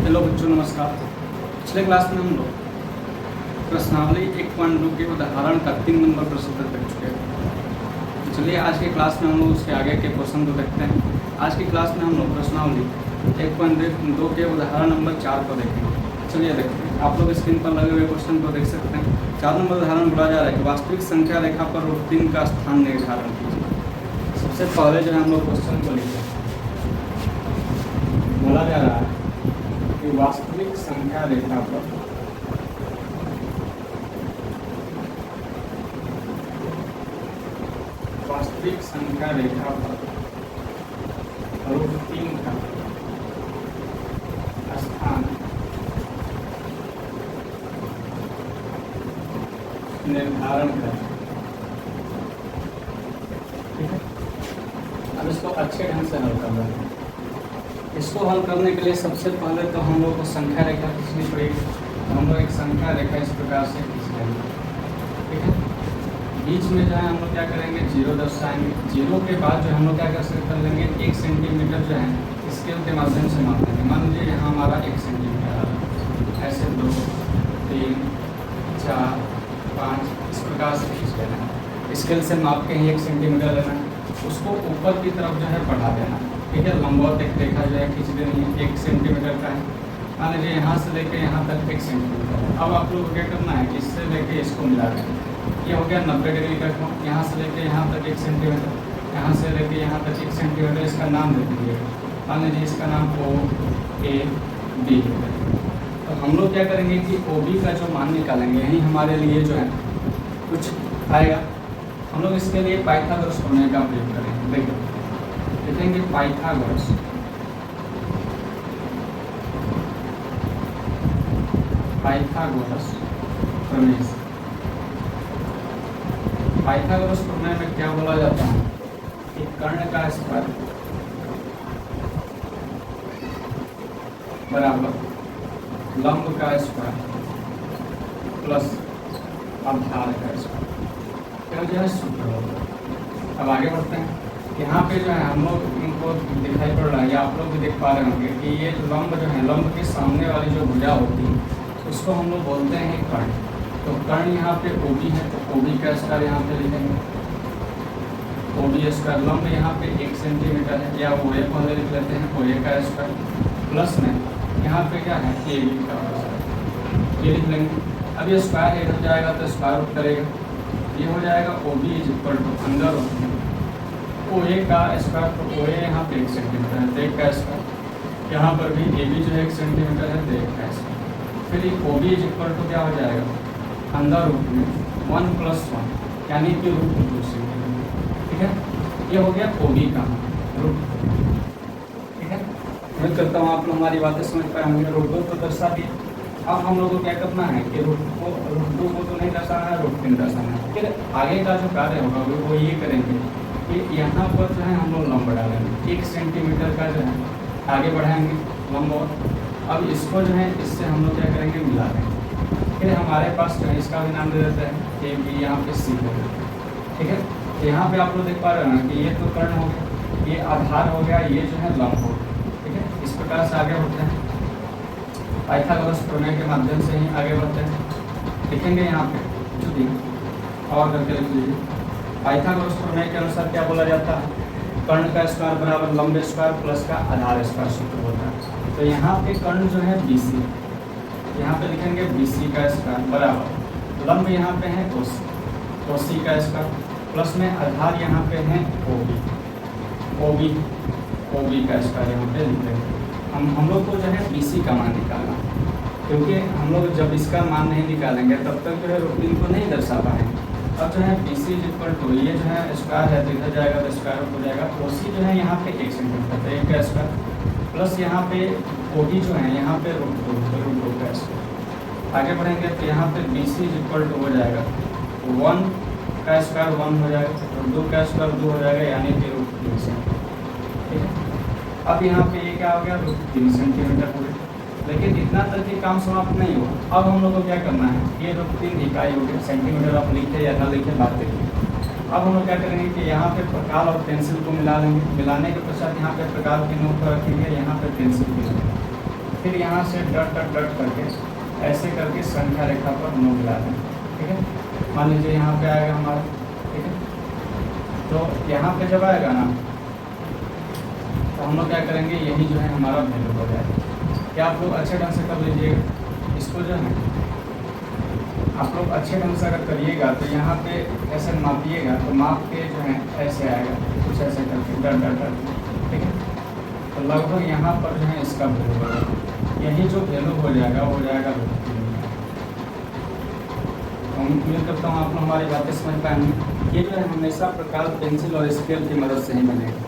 Hello बच्चों, नमस्कार। पिछले क्लास में हम लोग प्रश्नावली 1.2 के उदाहरण का 3 नंबर प्रश्न तक देख चुके हैं। तो चलिए आज के क्लास में हम लोग उसके आगे के क्वेश्चन को देखते हैं। आज की क्लास में हम लोग प्रश्नावली 1.2 के उदाहरण नंबर 4 को देखेंगे। चलिए देखते हैं। आप लोग स्क्रीन पर लगे हुए क्वेश्चन को देख सकते हैं। 4 नंबर उदाहरण बोला जा रहा है कि वास्तविक संख्या रेखा पर रूट 3 का स्थान निर्धारण कीजिए। सबसे पहले जो है हम लोग क्वेश्चन को लिखते हैं। बोला जा रहा है कि वास्तविक संख्या रेखा पर वास्तविक संख्या रेखा पर रूट 3 का स्थान निर्धारण करें। ठीक है, अब इसको अच्छे ढंग से हल करना है। इसको हल करने के लिए सबसे पहले तो हम लोग को संख्या रेखा खींचनी पड़ेगी। तो हम लोग एक संख्या रेखा इस प्रकार से खींच लेंगे। ठीक है, बीच में जो है हम लोग क्या करेंगे, 0 दर्शाएंगे। 0 के बाद जो हम लोग क्या कर लेंगे, 1 सेंटीमीटर जो है स्केल के माध्यम से माप लेंगे। मान लीजिए यहाँ हमारा 1 सेंटीमीटर आ रहा है, ऐसे 2 3 4 5 इस प्रकार से खींच लेना है। स्केल से माप के ही 1 सेंटीमीटर लेना है, उसको ऊपर की तरफ जो है बढ़ा देना। ठीक है, लंबवत एक रेखा जो है खींच देनी है। 1 सेंटीमीटर का है, मान लीजिए यहाँ से लेकर यहाँ तक 1 सेंटीमीटर। अब आप लोग क्या करना है कि इससे लेके इसको मिला दें। ये हो गया 90 डिग्री का कोण। यहाँ से लेके यहाँ तक 1 सेंटीमीटर, यहाँ से लेके यहाँ तक 1 सेंटीमीटर। इसका नाम दे दीजिए, मान लीजिए इसका नाम OAB है। तो हम लोग क्या करेंगे कि OB का जो मान निकालेंगे, यही हमारे लिए जो है कुछ आएगा। हम लोग इसके लिए पाइथागोरस प्रमेय का प्रयोग करेंगे। देखिए लिखेंगे पाइथागोरस प्रमेय। पाइथागोरस प्रमेय में क्या बोला जाता है कि कर्ण का स्क्वायर बराबर लंब का स्क्वायर प्लस आधार का स्क्वायर जो है सूत्र होगा। अब आगे बढ़ते हैं। यहाँ पे जो है हम लोग इनको दिखाई पड़ रहा है, या आप लोग भी देख पा रहे होंगे कि ये लंब जो है, लंब के सामने वाली जो भुजा होती है उसको हम लोग बोलते हैं कर्ण। तो कर्ण यहाँ पे OB है, तो OB का स्क्वायर यहाँ पे लिखेंगे OB स्क्वायर। लंब यहाँ पे 1 सेंटीमीटर है, या OA पहले लिख लेते हैं, OA का स्क्वायर प्लस में यहाँ पे क्या है AB का स्क्वायर, ये लिख लेंगे। अब ये स्क्वायर इधर जाएगा तो स्क्वायर रूट करेगा, ये हो जाएगा OB इज इक्वल टू अंदर OA का स्क्वायर। तो OA यहाँ पे 1 सेंटीमीटर है, तो 1 का स्क्वायर। यहाँ पर भी AB जो है 1 सेंटीमीटर है, तो 1 का स्क्वायर। फिर ये OB इज इक्वल टू क्या हो जाएगा, अंदर रूट में 1 + 1 यानी कि रूट 2 सेंटीमीटर। ठीक है, ये हो गया OB का रूट। ठीक है, मैं करता हूँ आप लोग हमारी बातें समझ पाए होंगे। रूट 2 तो दर्शा दिए। अब हम लोग को क्या करना है कि रूट 2 को तो नहीं दर्शाना है, रूट 3 दर्शाना है। फिर आगे का जो कार्य होगा वो ये करेंगे कि यहाँ पर जो है हम लोग लंब डालेंगे, 1 सेंटीमीटर का जो है आगे बढ़ाएंगे लंब। अब इसको जो है इससे हम लोग क्या करेंगे, मिला देंगे। फिर हमारे पास जो है इसका भी नाम दे देते हैं कि B यहाँ पे C हो गया। ठीक है, तो यहाँ पे आप लोग देख पा रहे हो ना कि ये तो कर्ण हो गया, ये आधार हो गया, ये जो है लंब हो गया। ठीक है, इस प्रकार से आगे बढ़ते हैं। पाइथागोरस प्रमेय के माध्यम से ही आगे बढ़ते हैं। लिखेंगे यहाँ पे जो दी और करके लिख लीजिए। पाइथागोरस प्रमेय के अनुसार क्या बोला जाता है, कर्ण का स्क्वायर बराबर लंब स्क्वायर प्लस का आधार स्क्वायर सूत्र होता है। तो यहाँ पे कर्ण जो है BC, यहाँ पे लिखेंगे BC का स्क्वायर बराबर लंब यहाँ पे है OC का स्क्वायर प्लस में आधार यहाँ पे है OB का स्क्वायर यहाँ पे लिखेंगे। हम लोग को जो है BC का मान निकालना, क्योंकि हम लोग जब इसका मान नहीं निकालेंगे तब तक जो है रूट 3 को नहीं दर्शा पाएंगे। अब जो है BC इज इक्वल टू, ये जो है स्क्वायर है तो इधर जाएगा तो स्क्वायर रूट हो जाएगा। OC जो है यहाँ पे 1 सेंटीमीटर, तो 1 का स्क्वायर प्लस यहाँ पे OB जो है यहाँ पे रूट 2 का स्क्वायर। आगे बढ़ेंगे तो यहाँ पे BC इज इक्वल टू हो जाएगा 1 का स्क्वायर 1 हो जाएगा, रूट 2 का स्क्वायर 2 हो जाएगा, यानी कि रूट 3 सेंटीमीटर। ठीक है, अब यहाँ पे ये क्या हो गया, रूट 3 सेंटीमीटर हो गया। लेकिन इतना तक ये काम समाप्त नहीं हुआ। अब हम लोग को क्या करना है, ये रूट 3 इकाई हो गया। सेंटीमीटर आप लिखे या ना लिखे बात देखिए। अब हम लोग क्या करेंगे कि यहाँ पे प्रकार और पेंसिल को मिला लेंगे। मिलाने के पश्चात यहाँ पे प्रकार की नोट पर रखेंगे, यहाँ पे पेंसिल की नोट। फिर यहाँ से डट डट डट करके ऐसे करके संख्या रेखा पर नोक ला दें। ठीक है, मान लीजिए यहाँ पे आएगा हमारा। ठीक है, तो यहाँ पे जब आएगा ना तो हम लोग क्या करेंगे, यही जो है हमारा वैल्यू हो जाएगा। क्या आप लोग अच्छे ढंग से कर लीजिएगा इसको, जो है आप लोग अच्छे ढंग से अगर करिएगा तो यहाँ पे ऐसे मापिएगा तो माप के जो है ऐसे आएगा, कुछ ऐसे करके डट डट डट। ठीक है, तो लगभग यहाँ पर जो है इसका वैल्यू होगा, यही जो वैल्यू हो जाएगा वो हो जाएगा। उम्मीद करता हूँ आप लोग हमारी बातें समझ पाएंगे। ये जो है हमेशा प्रकार पेंसिल और स्केल की मदद से ही बनेगा।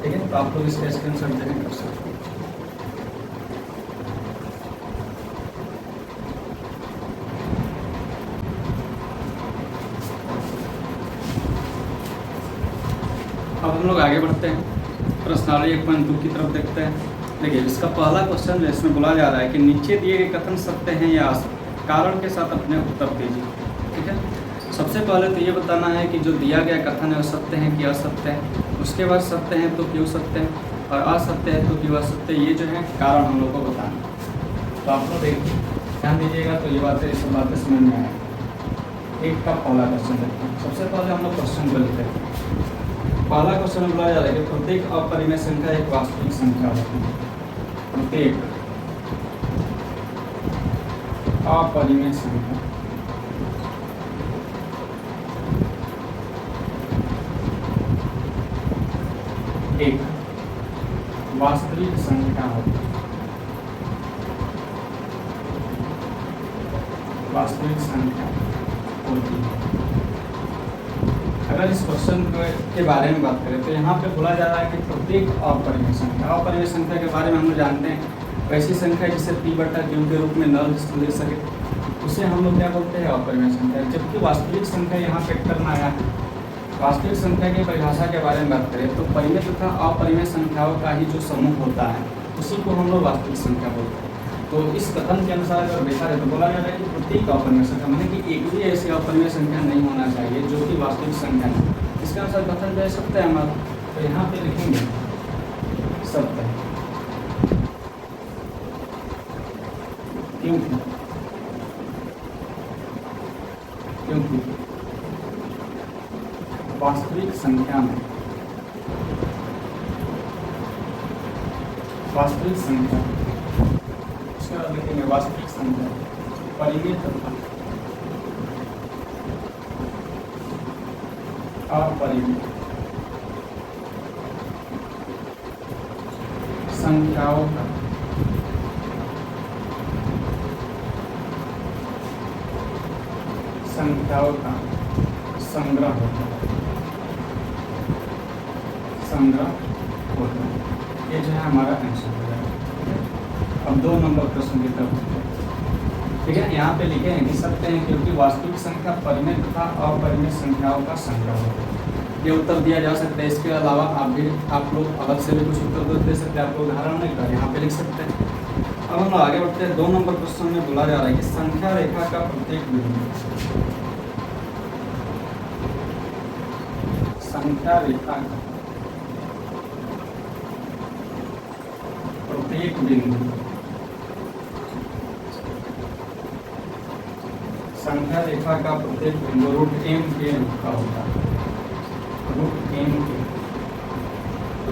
ठीक है, तो आप लोग इसका स्क्रीनशॉट देने कर सकते हैं। अब हम लोग आगे बढ़ते हैं, प्रश्नावली 1.2 की तरफ देखते हैं। देखिए, इसका पहला क्वेश्चन जो इसमें बोला जा रहा है कि नीचे दिए गए कथन सत्य हैं या असत्य, कारण के साथ अपने उत्तर दीजिए। ठीक है, सबसे पहले तो ये बताना है कि जो दिया गया कथन है वो सत्य है कि असत्य है। उसके बाद सत्य है तो क्यों सत्य है, और असत्य है तो क्यों असत्य, ये जो है कारण हम लोग को बताना। तो आप लोग देखिए, ध्यान दीजिएगा तो ये बातें सब बातें समझ में आएगी। एक का पहला क्वेश्चन देखते हैं। सबसे पहले हम लोग क्वेश्चन को लिखते हैं। पहला क्वेश्चन बोला जा रहा है कि प्रत्येक अपरिमेय संख्या एक वास्तविक संख्या होती है। प्रत्येक अपरिमेय संख्या एक वास्तविक संख्या होती है। वास्तविक संख्या होती है। अगर इस क्वेश्चन के बारे में बात करें तो यहाँ पे बोला जा रहा है कि प्रत्येक अपरिमेय संख्या, अपरिमेय संख्या के बारे में हम लोग जानते हैं वैसी संख्या जिसे p/q के रूप में न ले सके उसे हम लोग क्या बोलते हैं, अपरिमेय संख्या। जबकि वास्तविक संख्या यहाँ पे करना आया है। वास्तविक संख्या की परिभाषा के बारे में बात करें तो परिमेय तथा अपरिमेय संख्याओं का ही जो समूह होता है उसी को हम लोग वास्तविक संख्या बोलते हैं। तो इस कथन के अनुसार अगर देखा जाए तो बोला जा रहा है कि प्रत्येक अपरिमेय संख्या, मतलब कि एक भी ऐसी अपरिमेय संख्या नहीं होना चाहिए जो कि वास्तविक संख्या है। इसके अनुसार कथन जो है सत्य है हमारा, तो यहाँ पे लिखेंगे सत्य है। क्योंकि वास्तविक संख्या में वास्तविक संख्या लिखेंगे वास्तविक संख्या परिमेय तथा अपरिमेय संख्याओं का संग्रह होता है। ये जो है हमारा आंसर हो जाएगा। अब 2 नंबर प्रश्न की तरफ। ठीक है, यहाँ पे लिखे हैं कि सत्य है क्योंकि वास्तविक संख्या परिमेय तथा अपरिमेय संख्याओं का संग्रह होता है। ये उत्तर दिया जा सकता है। इसके अलावा आप लोग अलग से भी कुछ उत्तर दे सकते हैं। आप लोग उदाहरण नहीं कर यहाँ पे लिख सकते हैं। अब हम आगे बढ़ते हैं। 2 नंबर क्वेश्चन में बोला जा रहा है कि संख्या रेखा का प्रत्येक बिंदु, संख्या रेखा का प्रत्येक बिंदु, संख्या रेखा का प्रत्येक बिंदु √m के रूप का होता है। √m के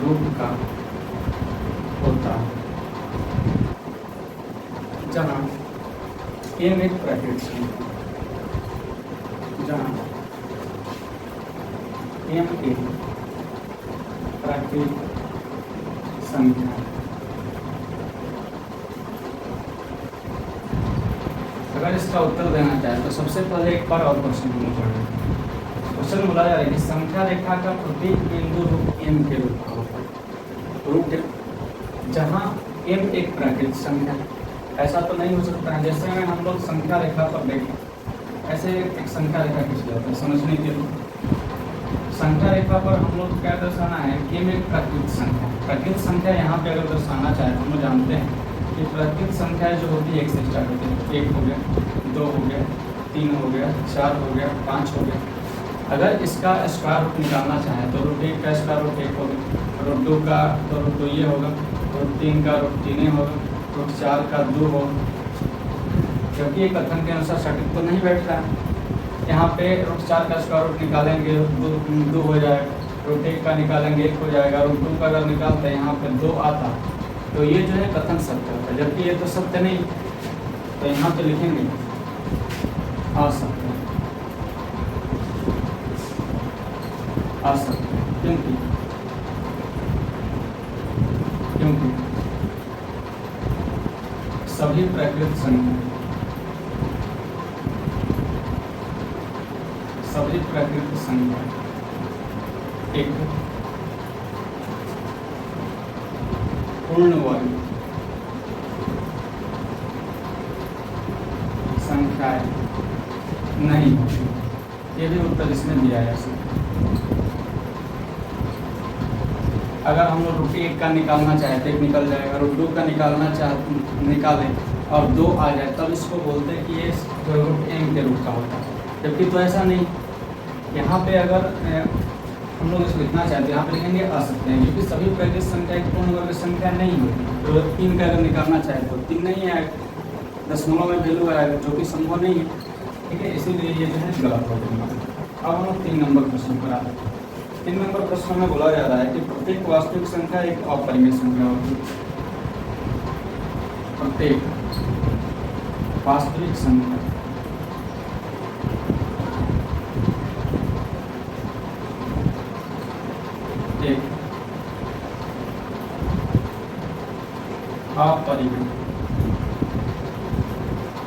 रूप का होता है, जहाँ m एक प्राकृतिक संख्या, जहाँ m एक प्राकृतिक संख्या। अगर इसका उत्तर देना चाहे तो सबसे पहले एक बार और क्वेश्चन हम पढ़ेंगे। क्वेश्चन बोला जा रहा है कि संख्या रेखा का प्रत्येक बिंदु √m के रूप का होता है। जहाँ m एक प्राकृतिक संख्या, ऐसा तो नहीं हो सकता है। जैसे में हम लोग संख्या रेखा पर देखें, ऐसे एक संख्या रेखा खींच लेते हैं समझने के लिए। संख्या रेखा पर हम लोग क्या दर्शाना है, m एक प्राकृतिक संख्या। प्राकृतिक संख्या यहाँ पे अगर दर्शाना चाहे हम लोग जानते हैं कि प्राकृतिक संख्या जो होती है 1 से स्टार्ट होती है। 1 हो गया, 2 हो गया, 3 हो गया, 4 हो गया, 5 हो गया। अगर इसका स्क्वायर रूट निकालना चाहे तो √1 का स्क्वायर रूट 1 होगा, √2 का तो √2 ये होगा, √3 का √3 होगा, रूट 4 का 2 हो, क्योंकि ये कथन के अनुसार सटीक तो नहीं बैठ रहा है। यहाँ पे रूट 4 का स्क्वायर रूट निकालेंगे 2 हो जाएगा, रूट 1 का निकालेंगे 1 हो जाएगा, रूट 2 का अगर निकालते हैं यहाँ पे 2 आता, तो ये जो है कथन सत्य होता है, जबकि ये तो सत्य नहीं। तो यहाँ पे लिखेंगे असत्य, असत्य। क्योंकि सभी प्रकृत संख्या, सभी प्रकृत संख्या एक पूर्ण वर्ग संख्याएं नहीं होती। ये भी उत्तर इसमें दिया है। अगर हम लोग रूट 1 का निकालना चाहे तो 1 निकल जाएगा, रूट 2 का निकालें और 2 आ जाए, तब इसको बोलते हैं कि ये रूट m के रूप का होता है। जबकि तो ऐसा नहीं। यहाँ पे अगर हम लोग इसको लिखना चाहते हैं, यहाँ पे लिखेंगे असत्य है, क्योंकि सभी प्रकृत संख्या एक पूर्ण वर्ग संख्या नहीं होती। तो 3 का अगर निकालना चाहे तो 3 नहीं आएगा, दशमलव में वैल्यू आएगा, जो कि संभव नहीं है। ठीक है, इसीलिए ये जो है गलत हो जाएगा। अब हम लोग 3 नंबर प्रश्न पर आते हैं। 3 नंबर प्रश्न में बोला जा रहा है कि प्रत्येक वास्तविक संख्या एक अपरिमेय संख्या होती है। प्रत्येक वास्तविक संख्या एक अपरिमेय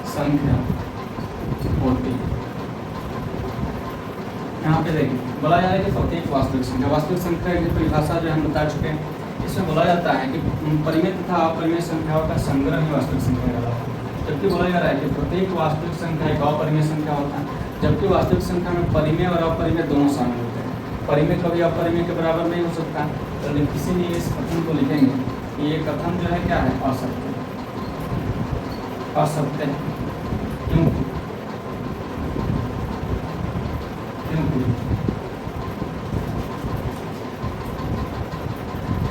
संख्या होती है। यहाँ पे देखिए बोला जा रहा है कि प्रत्येक वास्तविक संख्या, वास्तविक संख्या की परिभाषा जो हम बता चुके हैं। इसमें बोला जाता है कि परिमेय तथा अपरिमेय संख्याओं का संग्रह ही वास्तविक संख्या कहलाता है। जबकि बोला जा रहा है कि प्रत्येक वास्तविक संख्या एक अपरिमेय संख्या होता है, जबकि वास्तविक संख्या में परिमेय और अपरिमेय दोनों शामिल होते हैं। परिमेय कभी अपरिमेय के बराबर नहीं हो सकता, तो इसीलिए इस कथन को लिखेंगे कि ये कथन जो है क्या है, असत्य, असत्य। क्योंकि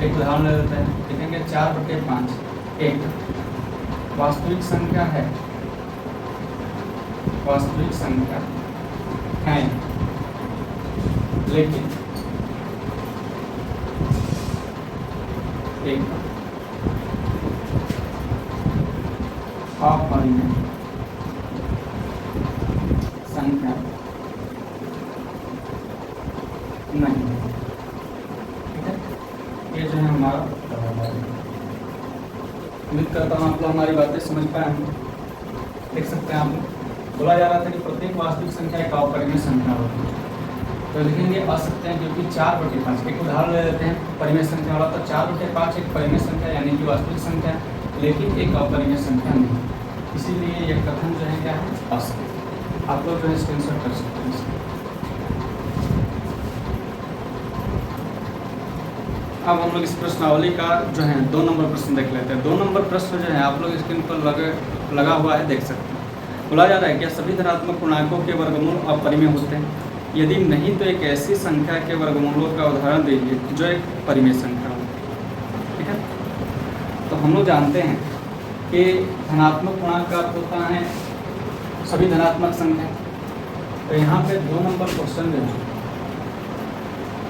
एक उदाहरण ले लेते हैं, लिखेंगे 4/5 एक वास्तविक संख्या है, वास्तविक संख्या है, लेकिन एक अपरिमेय संख्या नहीं। ठीक है, ये जो है हमारा उम्मीद करता हूँ आप लोग हमारी बातें समझ पाए होंगे। देख सकते हैं आप लोग बोला जा रहा था कि प्रत्येक वास्तविक संख्या एक अपरिमेय संख्या होती है, तो लिखेंगे असत्य है, क्योंकि 4/5 एक उदाहरण ले लेते हैं परिमेय संख्या वाला। तो 4/5 एक परिमेय संख्या यानी कि वास्तविक संख्या, लेकिन एक अपरिमेय संख्या नहीं। इसीलिए यह कथन जो है क्या है, असत्य। आप लोग जो है स्क्रीनशॉट कर सकते हैं। अब हम लोग इस प्रश्नावली का जो है 2 नंबर प्रश्न देख लेते हैं। 2 नंबर प्रश्न जो है आप लोग स्क्रीन पर लगा हुआ है, देख सकते हैं। बोला जा रहा है क्या सभी धनात्मक पूर्णांकों के वर्गमूल अपरिमेय होते हैं? यदि नहीं तो एक ऐसी संख्या के वर्गमूलों का उदाहरण दीजिए जो एक परिमेय संख्या हो। ठीक है, तो हम लोग जानते हैं कि धनात्मक पूर्णांक का अर्थ होता है सभी धनात्मक संख्या। तो यहाँ पे 2 नंबर क्वेश्चन जो है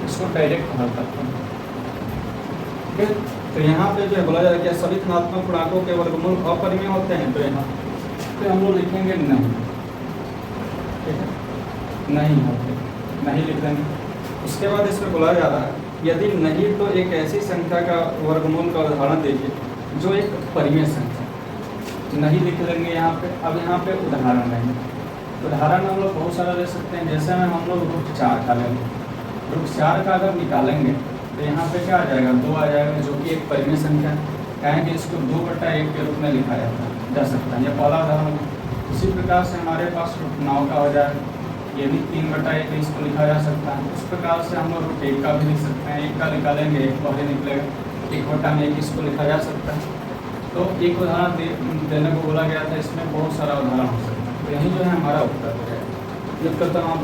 इसको डायरेक्ट हल करते हैं। ठीक है, तो यहाँ पे जो है बोला जा रहा है कि सभी धनात्मक पूर्णांकों के वर्गमूल अपरिमेय होते हैं, तो यहाँ पे हम लोग लिखेंगे नहीं। ठीक है, नहीं होते, नहीं लिख देंगे। उसके बाद इसमें बोला जा रहा है यदि नहीं तो एक ऐसी संख्या का वर्गमूल का उदाहरण दीजिए जो एक परिमेय संख्या, नहीं लिख लेंगे यहाँ पे। अब यहाँ पे उदाहरण लेंगे, उदाहरण हम लोग बहुत सारा ले सकते हैं। जैसे में हम लोग रूट 4 का लेंगे, रूट 4 का अगर निकालेंगे तो यहाँ पे क्या आ जाएगा, 2 आ जाएगा, जो कि एक परिमेय संख्या कहेंगे। इसको 2/1 के रूप में लिखा जा सकता है, यह पहला उदाहरण। इसी प्रकार से हमारे पास रूट 9 का हो जाएगा, ये भी 3/1 इसको लिखा जा सकता है। उस प्रकार से हम लोग रूट 1 का भी लिख सकते हैं, 1 का निकालेंगे 1 पहले निकलेगा, 1/1 इसको लिखा जा सकता है। तो एक उदाहरण देने को बोला गया था, इसमें बहुत सारा उदाहरण हो सकता है। तो यही जो है हमारा उत्तर हो जाएगा। उम्मीद करता हूँ आप